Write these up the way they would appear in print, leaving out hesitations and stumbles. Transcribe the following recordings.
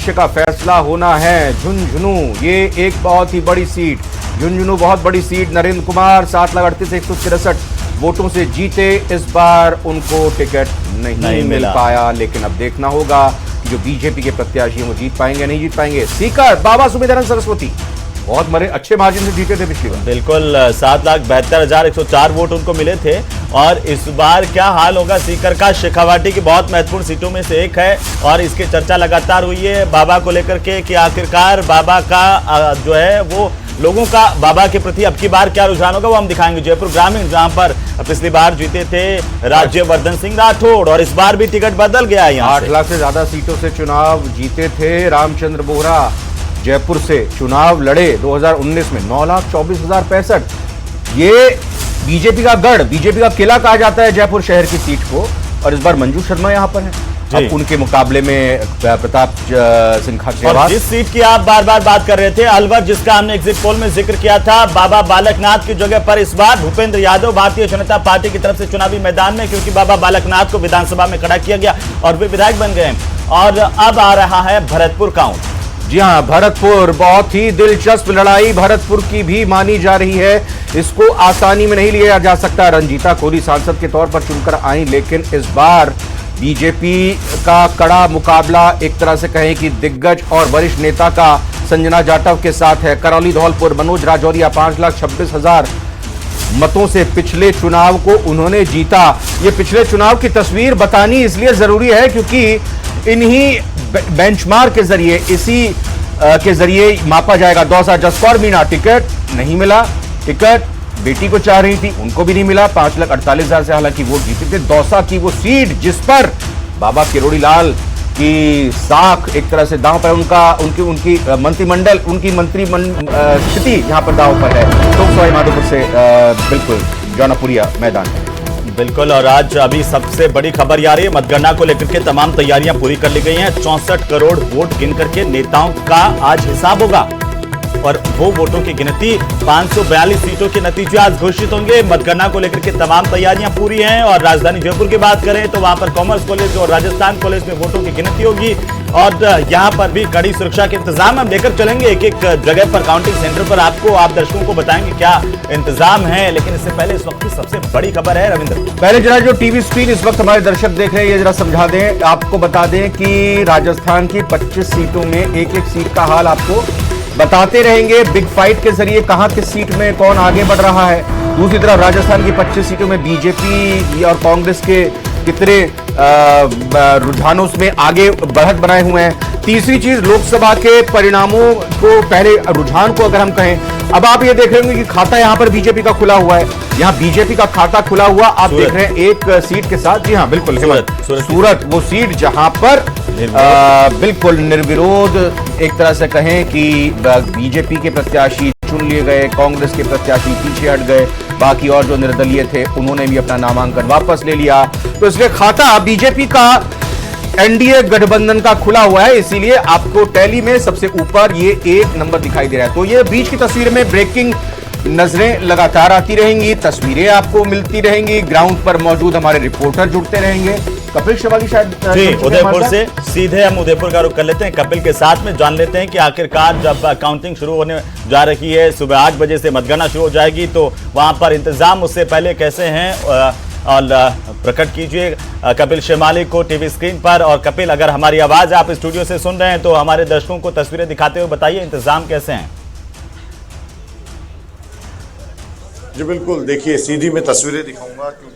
भविष्य का फैसला होना है। झुंझुनू ये एक बहुत ही बड़ी सीट, झुंझुनू बहुत बड़ी सीट। नरेंद्र कुमार 7,38,163 वोटों से जीते। इस बार उनको टिकट नहीं मिल पाया, लेकिन अब देखना होगा कि जो बीजेपी के प्रत्याशी हैं वो जीत पाएंगे नहीं जीत पाएंगे। सीकर बाबा सुमेधानंद सरस्वती बहुत मरे अच्छे मार्जिन से जीते थे पिछली बार। बिल्कुल 7,72,104 वोट उनको मिले थे। और इस बार क्या हाल होगा सीकर का? शेखावाटी की बहुत महत्वपूर्ण सीटों में से एक है और इसकी चर्चा लगातार हुई है बाबा को लेकर के कि आखिरकार बाबा का जो है वो लोगों का बाबा के प्रति अब की बार क्या रुझान होगा वो हम दिखाएंगे। जयपुर ग्रामीण जहां पर पिछली बार जीते थे राज्यवर्धन सिंह राठौड़ और इस बार भी टिकट बदल गया है। 8 लाख से ज्यादा सीटों से चुनाव जीते थे रामचंद्र बोहरा। जयपुर से चुनाव लड़े 2019 में 9,24,065। ये बीजेपी का गढ़, बीजेपी का किला कहा जाता है जयपुर शहर की सीट को। और इस बार मंजू शर्मा यहां पर है। अब उनके मुकाबले में प्रताप सिंह खाचरियावास। जिस सीट की आप बार बार बात कर रहे थे अलवर, जिसका हमने एग्जिट पोल में जिक्र किया था, बाबा बालकनाथ की जगह पर इस बार भूपेंद्र यादव भारतीय जनता पार्टी की तरफ से चुनावी मैदान में, क्योंकि बाबा बालकनाथ को विधानसभा में खड़ा किया गया और वे विधायक बन गए। और अब आ रहा है भरतपुर काउंट। जी हां, भरतपुर बहुत ही दिलचस्प लड़ाई भरतपुर की भी मानी जा रही है। इसको आसानी में नहीं लिया जा सकता। रंजीता कोहली सांसद के तौर पर चुनकर आई, लेकिन इस बार बीजेपी का कड़ा मुकाबला एक तरह से कहें कि दिग्गज और वरिष्ठ नेता का संजना जाटव के साथ है। करौली धौलपुर मनोज राजौरिया 5,26,000 मतों से पिछले चुनाव को उन्होंने जीता। ये पिछले चुनाव की तस्वीर बतानी इसलिए जरूरी है क्योंकि इन्हीं बेंचमार्क के जरिए, इसी के जरिए मापा जाएगा। दौसा जसकौर मीणा टिकट नहीं मिला। टिकट बेटी को चाह रही थी, उनको भी नहीं मिला। 5,48,000 से हालांकि वोट जीते थे। दौसा की वो सीट जिस पर बाबा किरोड़ी लाल की साख एक तरह से दांव पर, उनकी मंत्रिमंडल, उनकी मंत्री स्थिति यहां पर दांव पर है। तो सवाई माधोपुर से बिल्कुल जौनापुरिया मैदान है। बिल्कुल। और आज अभी सबसे बड़ी खबर ये आ रही है, मतगणना को लेकर के तमाम तैयारियां पूरी कर ली गई हैं। 64 करोड़ वोट गिन करके नेताओं का आज हिसाब होगा और वो वोटों की गिनती 542 सीटों के नतीजे आज घोषित होंगे। मतगणना को लेकर के तमाम तैयारियां पूरी हैं। और राजधानी जयपुर की बात करें तो वहां पर कॉमर्स कॉलेज और राजस्थान कॉलेज में वोटों की गिनती होगी और यहां पर भी कड़ी सुरक्षा के इंतजाम हम लेकर चलेंगे। एक एक जगह पर काउंटिंग सेंटर पर आपको, आप दर्शकों को बताएंगे क्या इंतजाम है। लेकिन इससे पहले इस वक्त की सबसे बड़ी खबर है रविंद्र, पहले जरा जो टीवी स्क्रीन इस वक्त हमारे दर्शक देख रहे हैं ये जरा समझा दें। आपको बता दें कि राजस्थान की 25 सीटों में एक एक सीट का हाल आपको बताते रहेंगे बिग फाइट के जरिए, कहां किस सीट में कौन आगे बढ़ रहा है। दूसरी तरफ राजस्थान की 25 सीटों में बीजेपी और कांग्रेस के कितने रुझानों में आगे बढ़त बनाए हुए हैं। तीसरी चीज लोकसभा के परिणामों को, पहले रुझान को अगर हम कहें, अब आप ये देख रहे होंगे कि खाता यहां पर बीजेपी का खुला हुआ है। यहां बीजेपी का खाता खुला हुआ आप देख रहे हैं एक सीट के साथ। जी हां बिल्कुल, सूरत वो सीट जहां पर बिल्कुल निर्विरोध एक तरह से कहें कि बीजेपी के प्रत्याशी चुन लिए गए, कांग्रेस के प्रत्याशी पीछे हट गए, बाकी और जो निर्दलीय थे उन्होंने भी अपना नामांकन वापस ले लिया। तो इसलिए खाता बीजेपी का एनडीए गठबंधन का खुला हुआ है, इसीलिए आपको टैली में सबसे ऊपर ये 1 नंबर दिखाई दे रहा है। तो ये बीच की तस्वीर में ब्रेकिंग नजरें लगातार आती रहेंगी, तस्वीरें आपको मिलती रहेंगी, ग्राउंड पर मौजूद हमारे रिपोर्टर जुड़ते रहेंगे। कपिल शिवाली शायद जी उदयपुर से सीधे हम उदयपुर का रुख कर लेते हैं, कपिल के साथ में जान लेते हैं कि आखिरकार जब काउंटिंग शुरू होने जा रही है, सुबह 8 बजे से मतगणना शुरू हो जाएगी, तो वहां पर इंतजाम उससे पहले कैसे हैं और प्रकट कीजिए कपिल शिवाली को टीवी स्क्रीन पर। और कपिल, अगर हमारी आवाज आप स्टूडियो से सुन रहे हैं तो हमारे दर्शकों को तस्वीरें दिखाते हुए बताइए इंतजाम कैसे हैं। जी बिल्कुल, देखिए सीधी में तस्वीरें दिखाऊंगा क्योंकि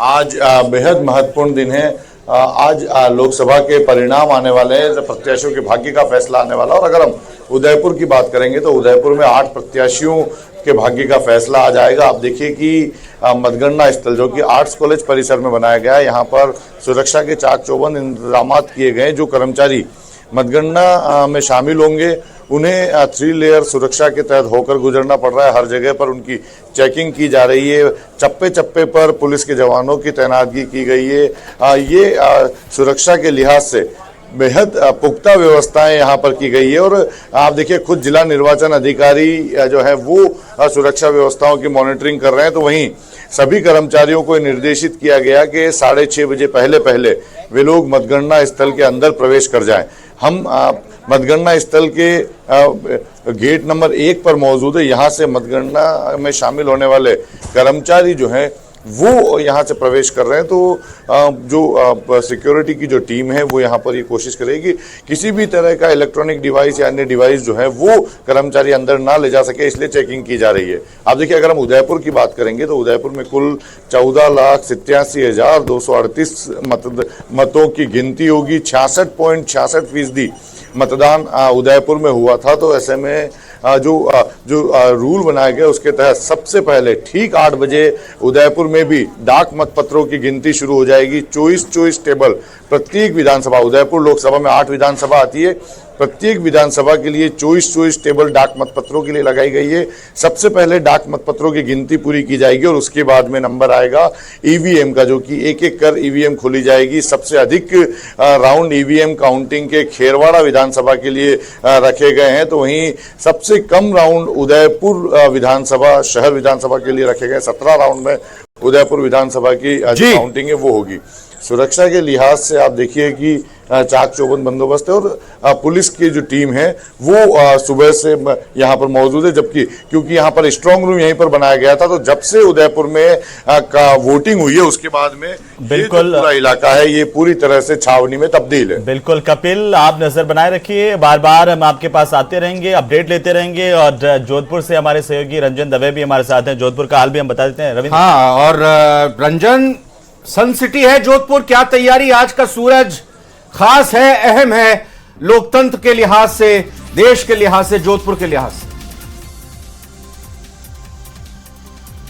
आज बेहद महत्वपूर्ण दिन है। आज लोकसभा के परिणाम आने वाले हैं, प्रत्याशियों के भाग्य का फैसला आने वाला। और अगर हम उदयपुर की बात करेंगे तो उदयपुर में 8 प्रत्याशियों के भाग्य का फैसला आ जाएगा। आप देखिए कि मतगणना स्थल जो कि आर्ट्स कॉलेज परिसर में बनाया गया है, यहाँ पर सुरक्षा के चाक चौबंद इंतजाम किए गए। जो कर्मचारी मतगणना में शामिल होंगे उन्हें 3 लेयर सुरक्षा के तहत होकर गुजरना पड़ रहा है। हर जगह पर उनकी चेकिंग की जा रही है, चप्पे चप्पे पर पुलिस के जवानों की तैनातगी की गई है। ये सुरक्षा के लिहाज से बेहद पुख्ता व्यवस्थाएं यहाँ पर की गई है। और आप देखिए खुद जिला निर्वाचन अधिकारी जो है वो सुरक्षा व्यवस्थाओं की मॉनिटरिंग कर रहे हैं। तो वहीं सभी कर्मचारियों को निर्देशित किया गया कि 6:30 बजे पहले वे लोग मतगणना स्थल के अंदर प्रवेश कर जाएं। हम मतगणना स्थल के गेट नंबर 1 पर मौजूद है। यहाँ से मतगणना में शामिल होने वाले कर्मचारी जो हैं वो यहाँ से प्रवेश कर रहे हैं। तो जो सिक्योरिटी की जो टीम है वो यहाँ पर ये कोशिश करेगी किसी भी तरह का इलेक्ट्रॉनिक डिवाइस या अन्य डिवाइस जो है वो कर्मचारी अंदर ना ले जा सके, इसलिए चेकिंग की जा रही है। आप देखिए, अगर हम उदयपुर की बात करेंगे तो उदयपुर में कुल 14,87,238 मतों की गिनती होगी। 66.66% मतदान उदयपुर में हुआ था। तो ऐसे में जो रूल बनाया गया उसके तहत सबसे पहले ठीक 8 बजे उदयपुर में भी डाक मतपत्रों की गिनती शुरू हो जाएगी। चॉइस टेबल प्रत्येक विधानसभा, उदयपुर लोकसभा में 8 विधानसभा आती है, प्रत्येक विधानसभा के लिए चॉइस टेबल डाक मतपत्रों के लिए लगाई गई है। सबसे पहले डाक मतपत्रों की गिनती पूरी की जाएगी और उसके बाद में नंबर आएगा ईवीएम का, जो कि एक एक कर ईवीएम खोली जाएगी। सबसे अधिक राउंड ईवीएम काउंटिंग के खेरवाड़ा विधानसभा के लिए रखे गए हैं, तो वहीं सबसे कम राउंड उदयपुर विधानसभा शहर विधानसभा के लिए रखे गए। 17 राउंड में उदयपुर विधानसभा की जो काउंटिंग है वो होगी। सुरक्षा के लिहाज से आप देखिए कि चाक चौबंद बंदोबस्त है और पुलिस की जो टीम है वो सुबह से यहाँ पर मौजूद है, जबकि क्योंकि यहाँ पर स्ट्रांग रूम यहीं पर बनाया गया था, तो जब से उदयपुर में का वोटिंग हुई है उसके बाद में बिल्कुल पूरा इलाका है ये पूरी तरह से छावनी में तब्दील है। बिल्कुल कपिल, आप नजर बनाए रखिए, बार बार हम आपके पास आते रहेंगे, अपडेट लेते रहेंगे। और जोधपुर से हमारे सहयोगी रंजन दवे भी हमारे साथ हैं, जोधपुर का हाल भी हम बता देते हैं। रविंद्र, हाँ, और रंजन, सन सिटी है जोधपुर, क्या तैयारी? आज का सूरज खास है, अहम है लोकतंत्र के लिहाज से, देश के लिहाज से, जोधपुर के लिहाज से।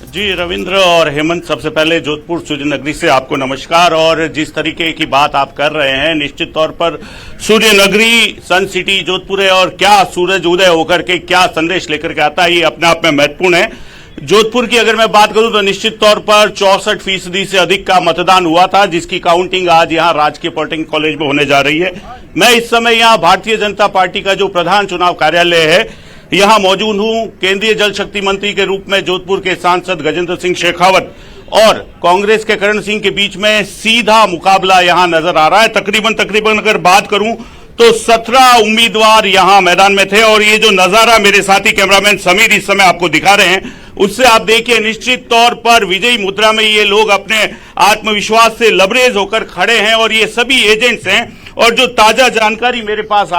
जी रविंद्र और हेमंत, सबसे पहले जोधपुर सूर्य नगरी से आपको नमस्कार। और जिस तरीके की बात आप कर रहे हैं, निश्चित तौर पर सूर्य नगरी सन सिटी जोधपुर है और क्या सूरज उदय होकर के क्या संदेश लेकर के आता है ये अपने आप में महत्वपूर्ण है। जोधपुर की अगर मैं बात करूं तो निश्चित तौर पर 64% से अधिक का मतदान हुआ था, जिसकी काउंटिंग आज यहां राजकीय पॉलिटेक्निक कॉलेज में होने जा रही है। मैं इस समय यहां भारतीय जनता पार्टी का जो प्रधान चुनाव कार्यालय है यहां मौजूद हूं। केंद्रीय जल शक्ति मंत्री के रूप में जोधपुर के सांसद गजेंद्र सिंह शेखावत और कांग्रेस के करण सिंह के बीच में सीधा मुकाबला यहां नजर आ रहा है। तकरीबन अगर बात करूं तो 17 उम्मीदवार यहां मैदान में थे और ये जो नजारा मेरे साथी कैमरामैन समीर इस समय आपको दिखा रहे हैं उससे आप देखिए निश्चित तौर पर विजयी मुद्रा में ये लोग अपने आत्मविश्वास से लबरेज होकर खड़े हैं और ये सभी एजेंट्स हैं। और जो ताजा जानकारी मेरे पास